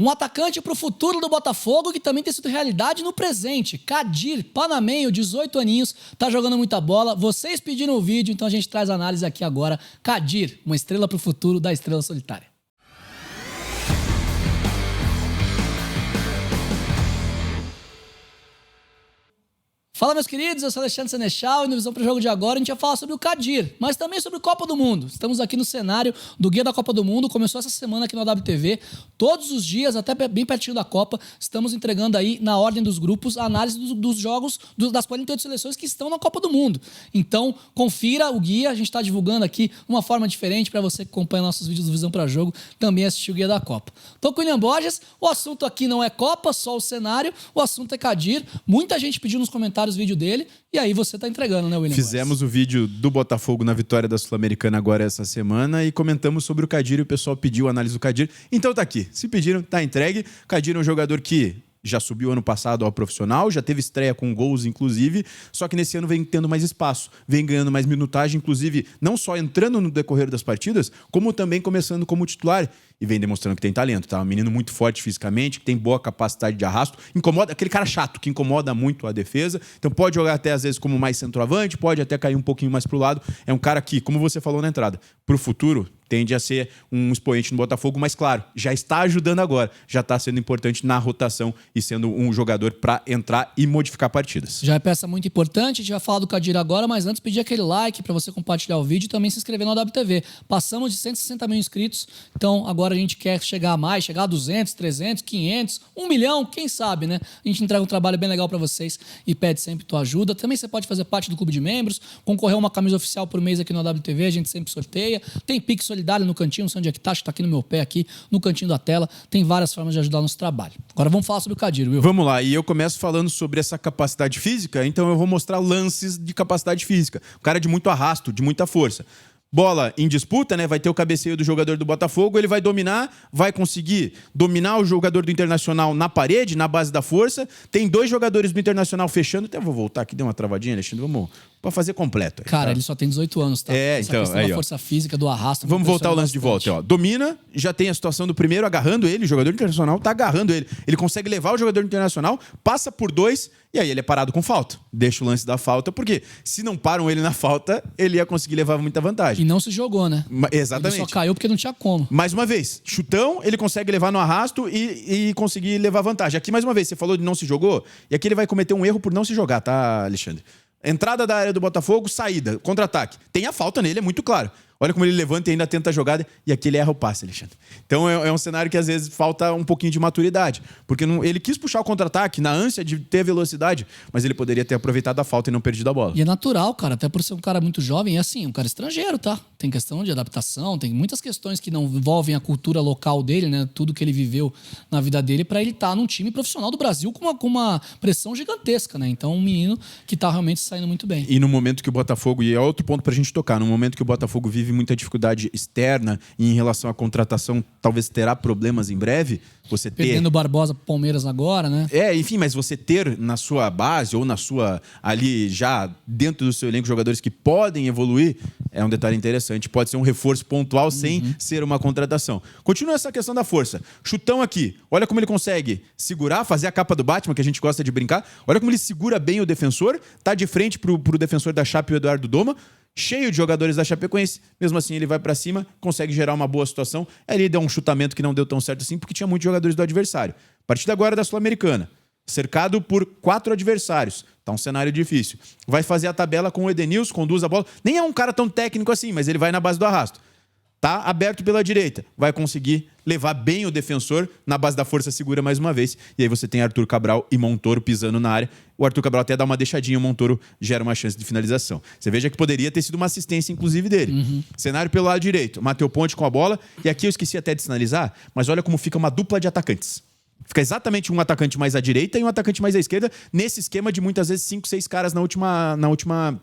Um atacante para o futuro do Botafogo que também tem sido realidade no presente. Kadir, panamenho, 18 aninhos, tá jogando muita bola. Vocês pediram o vídeo, então a gente traz a análise aqui agora. Kadir, uma estrela para o futuro da estrela solitária. Fala, meus queridos, eu sou Alexandre Senechal e no Visão para o Jogo de Agora a gente vai falar sobre o Kadir, mas também sobre Copa do Mundo. Estamos aqui no cenário do Guia da Copa do Mundo, começou essa semana aqui no AWTV. Todos os dias, até bem pertinho da Copa, estamos entregando aí, na ordem dos grupos, a análise dos jogos das 48 seleções que estão na Copa do Mundo. Então, confira o guia, a gente está divulgando aqui uma forma diferente para você que acompanha nossos vídeos do Visão para Jogo, também assistir o Guia da Copa. Tô com o William Borges, o assunto aqui não é Copa, só o cenário, o assunto é Kadir. Muita gente pediu nos comentários vídeo dele, e aí você tá entregando, né, William? Fizemos o vídeo do Botafogo na vitória da Sul-Americana agora essa semana e comentamos sobre o Kadir e o pessoal pediu a análise do Kadir. Então tá aqui. Se pediram, tá entregue. Kadir é um jogador que já subiu ano passado ao profissional, já teve estreia com gols, inclusive, só que nesse ano vem tendo mais espaço, vem ganhando mais minutagem, inclusive não só entrando no decorrer das partidas, como também começando como titular. E vem demonstrando que tem talento, tá? Um menino muito forte fisicamente, que tem boa capacidade de arrasto, incomoda, aquele cara chato, que incomoda muito a defesa, então pode jogar até às vezes como mais centroavante, pode até cair um pouquinho mais pro lado. É um cara que, como você falou na entrada, pro futuro tende a ser um expoente no Botafogo, mas claro, já está ajudando agora, já está sendo importante na rotação e sendo um jogador para entrar e modificar partidas. Já é peça muito importante, a gente vai falar do Kadir agora, mas antes pedir aquele like para você compartilhar o vídeo e também se inscrever no AWTV. Passamos de 160 mil inscritos, então agora a gente quer chegar a mais, chegar a 200, 300, 500, 1 milhão, quem sabe, né? A gente entrega um trabalho bem legal para vocês e pede sempre tua ajuda. Também você pode fazer parte do clube de membros, concorrer a uma camisa oficial por mês aqui no AWTV, a gente sempre sorteia. Tem Pix solidário no cantinho, não sei onde é que tá, acho que tá aqui no meu pé, aqui no cantinho da tela. Tem várias formas de ajudar o nosso trabalho. Agora vamos falar sobre o Kadir, Will. Vamos lá, e eu começo falando sobre essa capacidade física, então eu vou mostrar lances de capacidade física. Um cara de muito arrasto, de muita força. Bola em disputa, né? Vai ter o cabeceio do jogador do Botafogo, ele vai dominar, vai conseguir dominar o jogador do Internacional na parede, na base da força. Tem dois jogadores do Internacional fechando. Até vou voltar aqui, deu uma travadinha, Alexandre, vamos para fazer completo. Aí, cara, tá? Ele só tem 18 anos, tá? É, essa então, questão aí, da força física, do arrasto. Vamos voltar ao lance de volta, ó. Domina, já tem a situação do primeiro agarrando ele, o jogador internacional tá agarrando ele. Ele consegue levar o jogador internacional, passa por dois, e aí ele é parado com falta. Deixa o lance da falta, porque se não param ele na falta, ele ia conseguir levar muita vantagem. E não se jogou, né? Exatamente. Ele só caiu porque não tinha como. Mais uma vez, chutão, ele consegue levar no arrasto e conseguir levar vantagem. Aqui, mais uma vez, você falou de não se jogou, e aqui ele vai cometer um erro por não se jogar, tá, Alexandre? Entrada da área do Botafogo, saída, contra-ataque. Tem a falta nele, é muito claro. Olha como ele levanta e ainda tenta a jogada, e aqui ele erra o passe, Alexandre. Então é um cenário que às vezes falta um pouquinho de maturidade, porque ele quis puxar o contra-ataque na ânsia de ter velocidade, mas ele poderia ter aproveitado a falta e não perdido a bola. E é natural, cara, até por ser um cara muito jovem, e assim, um cara estrangeiro, tá? Tem questão de adaptação, tem muitas questões que não envolvem a cultura local dele, né? Tudo que ele viveu na vida dele, pra ele estar num time profissional do Brasil com uma pressão gigantesca, né? Então, um menino que tá realmente saindo muito bem. E no momento que o Botafogo, e é outro ponto pra gente tocar, no momento que o Botafogo vive muita dificuldade externa e em relação à contratação, talvez terá problemas em breve, você ter... Perdendo o Barbosa pro Palmeiras agora, né? Enfim, mas você ter na sua base ou na sua, ali já dentro do seu elenco, jogadores que podem evoluir, é um detalhe interessante. Pode ser um reforço pontual sem ser uma contratação. Continua essa questão da força. Chutão aqui. Olha como ele consegue segurar, fazer a capa do Batman, que a gente gosta de brincar. Olha como ele segura bem o defensor, tá de frente pro defensor da Chape, o Eduardo Doma, cheio de jogadores da Chapecoense, mesmo assim ele vai pra cima, consegue gerar uma boa situação. Aí ele deu um chutamento que não deu tão certo assim, porque tinha muitos jogadores do adversário. A partir agora da Sul-Americana, cercado por 4 adversários. Tá um cenário difícil. Vai fazer a tabela com o Edenilson, conduz a bola. Nem é um cara tão técnico assim, mas ele vai na base do arrasto. Tá aberto pela direita. Vai conseguir levar bem o defensor, na base da força segura mais uma vez. E aí você tem Arthur Cabral e Montoro pisando na área. O Arthur Cabral até dá uma deixadinha, o Montoro gera uma chance de finalização. Você veja que poderia ter sido uma assistência, inclusive, dele. Cenário pelo lado direito. Mateu Ponte com a bola. E aqui eu esqueci até de sinalizar, mas olha como fica uma dupla de atacantes. Fica exatamente um atacante mais à direita e um atacante mais à esquerda, nesse esquema de muitas vezes 5, 6 caras na última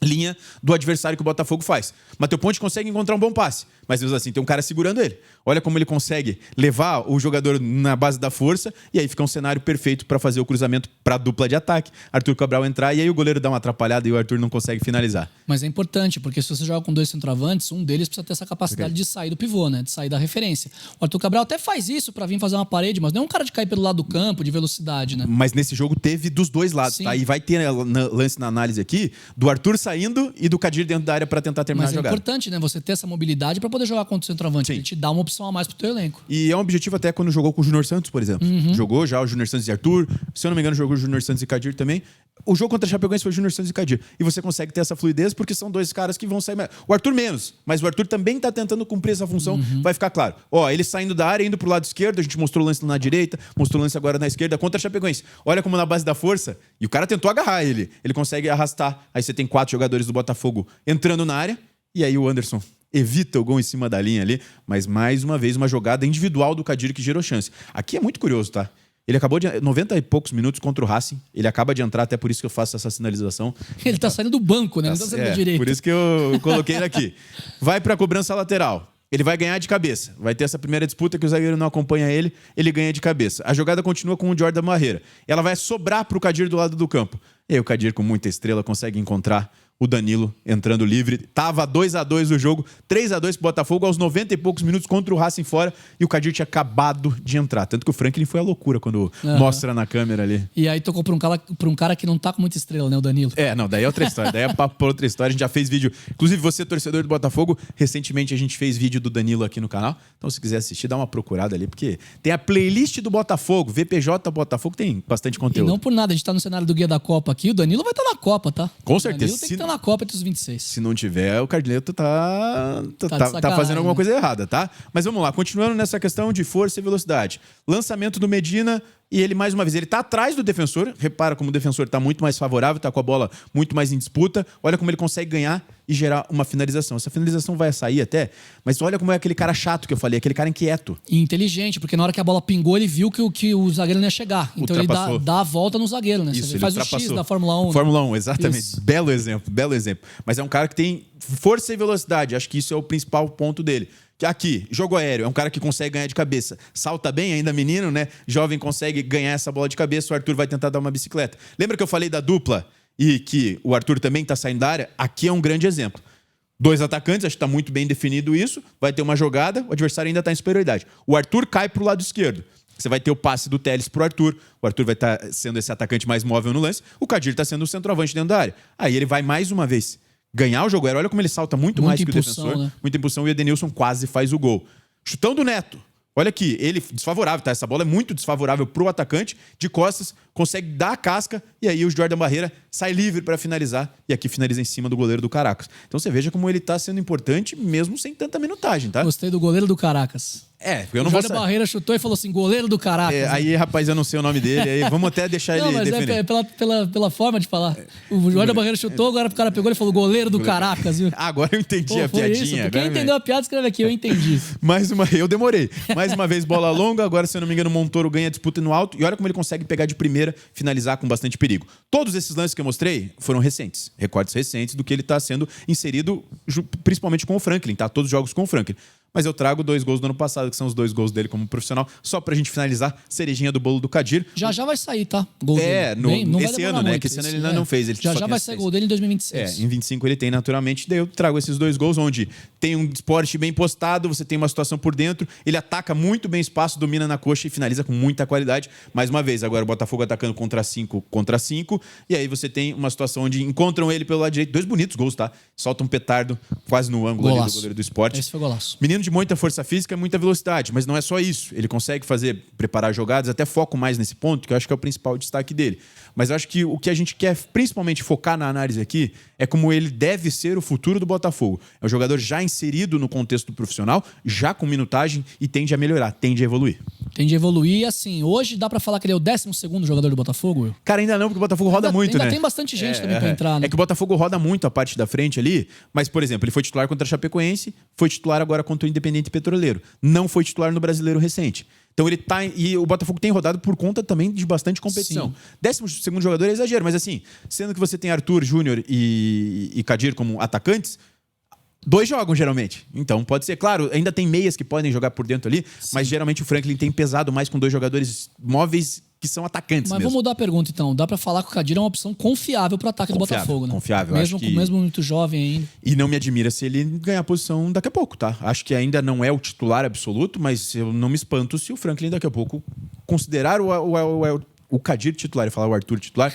linha do adversário que o Botafogo faz. Matheus Ponte consegue encontrar um bom passe, mas mesmo assim tem um cara segurando ele. Olha como ele consegue levar o jogador na base da força e aí fica um cenário perfeito para fazer o cruzamento para a dupla de ataque. Arthur Cabral entrar e aí o goleiro dá uma atrapalhada e o Arthur não consegue finalizar. Mas é importante, porque se você joga com 2 centroavantes, um deles precisa ter essa capacidade de sair do pivô, né? De sair da referência. O Arthur Cabral até faz isso para vir fazer uma parede, mas não é um cara de cair pelo lado do campo, de velocidade, né? Mas nesse jogo teve dos dois lados, Sim. tá? E vai ter lance na análise aqui do Arthur saindo e do Kadir dentro da área para tentar terminar Mas a é jogada. importante, né? Você ter essa mobilidade para poder jogar contra o centroavante. Sim. Ele te dá uma opção a mais pro teu elenco. E é um objetivo até quando jogou com o Júnior Santos, por exemplo. Jogou já o Júnior Santos e Arthur. Se eu não me engano, jogou o Júnior Santos e Kadir também. O jogo contra a Chapecoense foi o Júnior Santos e Kadir. E você consegue ter essa fluidez porque são dois caras que vão sair... O Arthur menos, mas o Arthur também tá tentando cumprir essa função. Vai ficar claro. Ó, ele saindo da área, indo pro lado esquerdo. A gente mostrou o lance na direita, mostrou o lance agora na esquerda contra a Chapecoense. Olha como na base da força. E o cara tentou agarrar ele. Ele consegue arrastar. Aí você tem 4 jogadores do Botafogo entrando na área. E aí o Anderson evita o gol em cima da linha ali, mas mais uma vez uma jogada individual do Kadir que gerou chance. Aqui é muito curioso, tá? Ele acabou de 90 e poucos minutos contra o Racing. Ele acaba de entrar, até por isso que eu faço essa sinalização. Ele tá saindo do banco, né? Não tá saindo da direita. Por isso que eu coloquei ele aqui. Vai pra cobrança lateral. Ele vai ganhar de cabeça. Vai ter essa primeira disputa que o zagueiro não acompanha ele. Ele ganha de cabeça. A jogada continua com o Jordan Barreira. Ela vai sobrar pro Kadir do lado do campo. E aí o Kadir, com muita estrela, consegue encontrar o Danilo entrando livre. Tava 2-2 o jogo, 3-2 pro Botafogo aos 90 e poucos minutos contra o Racing fora e o Kadir tinha acabado de entrar. Tanto que o Franklin foi a loucura quando mostra na câmera ali. E aí tocou pra um cara que não tá com muita estrela, né? O Danilo. Não, daí é outra história. Daí é papo pra outra história. A gente já fez vídeo. Inclusive, você, torcedor do Botafogo, recentemente a gente fez vídeo do Danilo aqui no canal. Então, se quiser assistir, dá uma procurada ali, porque tem a playlist do Botafogo, VPJ Botafogo, tem bastante conteúdo. E não por nada, a gente tá no cenário do Guia da Copa aqui. O Danilo vai estar na Copa, tá? Com certeza. O Danilo tem que estar na Copa entre os 26. Se não tiver, o Cardileto tá sacanagem, fazendo alguma né? coisa errada, tá? Mas vamos lá, continuando nessa questão de força e velocidade. Lançamento do Medina e ele, mais uma vez, ele tá atrás do defensor. Repara como o defensor tá muito mais favorável, tá com a bola muito mais em disputa. Olha como ele consegue ganhar e gerar uma finalização. Essa finalização vai sair até, mas olha como é aquele cara chato que eu falei, aquele cara inquieto. E inteligente, porque na hora que a bola pingou, ele viu que o zagueiro não ia chegar. Então ele Ultrapassou. dá a volta no zagueiro, né? Isso, Você ele faz o ultrapassou. X da Fórmula 1. Fórmula 1, exatamente. Isso. Belo exemplo, belo exemplo. Mas é um cara que tem força e velocidade. Acho que isso é o principal ponto dele. Que aqui, jogo aéreo, é um cara que consegue ganhar de cabeça. Salta bem, ainda menino, né? Jovem consegue ganhar essa bola de cabeça, o Arthur vai tentar dar uma bicicleta. Lembra que eu falei da dupla e que o Arthur também está saindo da área? Aqui é um grande exemplo. 2 atacantes, acho que está muito bem definido isso. Vai ter uma jogada, o adversário ainda está em superioridade. O Arthur cai para o lado esquerdo. Você vai ter o passe do Telles pro Arthur. O Arthur vai estar sendo esse atacante mais móvel no lance. O Kadir está sendo o centroavante dentro da área. Aí ele vai mais uma vez ganhar o jogo aéreo. Olha como ele salta muito mais que o defensor. Né? Muita impulsão e o Edenilson quase faz o gol. Chutão do Neto. Olha aqui, ele desfavorável, tá? Essa bola é muito desfavorável pro atacante, de costas, consegue dar a casca e aí o Jordan Barreira sai livre para finalizar e aqui finaliza em cima do goleiro do Caracas. Então você veja como ele tá sendo importante mesmo sem tanta minutagem, tá? Gostei do goleiro do Caracas. Eu não o vou Jordan Barreira chutou e falou assim, goleiro do Caracas. Aí, rapaz, eu não sei o nome dele, aí vamos até deixar Não, ele mas definir. é pela forma de falar. O Jordan Barreira chutou, agora o cara pegou e falou goleiro do Caracas, viu? Agora eu entendi a foi piadinha. Isso. Quem entendeu a piada, escreve aqui, eu entendi. Eu demorei. Mais uma vez, bola longa. Agora, se eu não me engano, o Montoro ganha a disputa no alto. E olha como ele consegue pegar de primeira, finalizar com bastante perigo. Todos esses lances que eu mostrei foram recentes. Recortes recentes do que ele está sendo inserido, principalmente com o Franklin, tá? Todos os jogos com o Franklin. Mas eu trago 2 gols do ano passado, que são os 2 gols dele como profissional, só pra gente finalizar, cerejinha do bolo do Kadir. Já vai sair, tá? Gol dele. Não esse ano, né? Que esse ano ele ainda não fez. Ele já vai sair gol dele em 2026. Em 25 ele tem naturalmente. Daí eu trago esses 2 gols, onde tem um esporte bem postado, você tem uma situação por dentro, ele ataca muito bem espaço, domina na coxa e finaliza com muita qualidade. Mais uma vez, agora o Botafogo atacando contra 5, e aí você tem uma situação onde encontram ele pelo lado direito. 2 bonitos gols, tá? Solta um petardo quase no ângulo ali do goleiro do esporte. Esse foi golaço. Menino de muita força física e muita velocidade, mas não é só isso. Ele consegue preparar jogadas, até foco mais nesse ponto, que eu acho que é o principal destaque dele. Mas eu acho que o que a gente quer principalmente focar na análise aqui é como ele deve ser o futuro do Botafogo. É um jogador já inserido no contexto profissional, já com minutagem e tende a melhorar, tende a evoluir. Tende a evoluir, assim, hoje dá pra falar que ele é o 12º jogador do Botafogo, Will? Cara, ainda não, porque o Botafogo roda muito, né? Ainda tem bastante gente também pra entrar, né? É que o Botafogo roda muito a parte da frente ali, mas, por exemplo, ele foi titular contra a Chapecoense, foi titular agora contra o Independente Petroleiro. Não foi titular no Brasileiro recente. Então ele tá. E o Botafogo tem rodado por conta também de bastante competição. Sim. 12º jogador é exagero, mas assim, sendo que você tem Arthur, Júnior e Kadir como atacantes, 2 jogam geralmente. Então pode ser, claro, ainda tem meias que podem jogar por dentro ali, mas geralmente o Franklin tem pesado mais com 2 jogadores móveis que são atacantes Mas mesmo. vamos mudar a pergunta então. Dá pra falar que o Kadir é uma opção confiável pro ataque do Botafogo, né? Confiável. Mesmo, Acho que... mesmo muito jovem ainda. E não me admira se ele ganhar posição daqui a pouco, tá? Acho que ainda não é o titular absoluto, mas eu não me espanto se o Franklin daqui a pouco considerar o Kadir titular, eu ia falar o Arthur titular,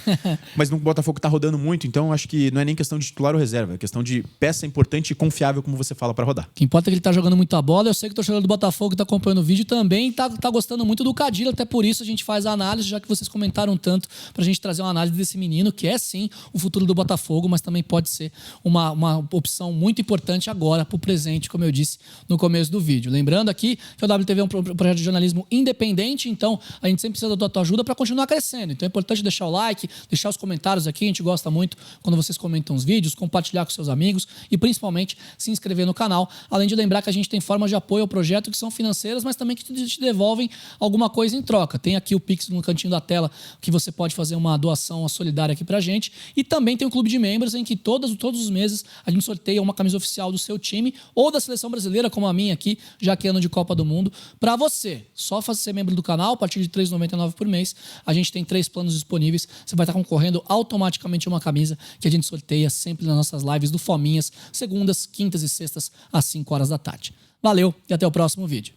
mas no Botafogo tá rodando muito, então acho que não é nem questão de titular ou reserva, é questão de peça importante e confiável, como você fala, para rodar. O que importa é que ele tá jogando muita bola. Eu sei que o torcedor do Botafogo que tá acompanhando o vídeo também tá gostando muito do Kadir, até por isso a gente faz a análise, já que vocês comentaram tanto, pra gente trazer uma análise desse menino, que é sim o futuro do Botafogo, mas também pode ser uma opção muito importante agora pro presente, como eu disse no começo do vídeo. Lembrando aqui que o WTV é um projeto de jornalismo independente, então a gente sempre precisa da tua ajuda para continuar crescendo. Então é importante deixar o like, deixar os comentários aqui. A gente gosta muito quando vocês comentam os vídeos, compartilhar com seus amigos e principalmente se inscrever no canal. Além de lembrar que a gente tem formas de apoio ao projeto que são financeiras, mas também que te devolvem alguma coisa em troca. Tem aqui o Pix no cantinho da tela que você pode fazer uma doação solidária aqui pra gente. E também tem um clube de membros em que todos os meses a gente sorteia uma camisa oficial do seu time ou da seleção brasileira, como a minha aqui, já que é ano de Copa do Mundo, pra você. Só fazer ser membro do canal a partir de R$ 3,99 por mês. A gente tem 3 planos disponíveis. Você vai estar concorrendo automaticamente a uma camisa que a gente sorteia sempre nas nossas lives do Fominhas, segundas, quintas e sextas, às 5 horas da tarde. Valeu e até o próximo vídeo.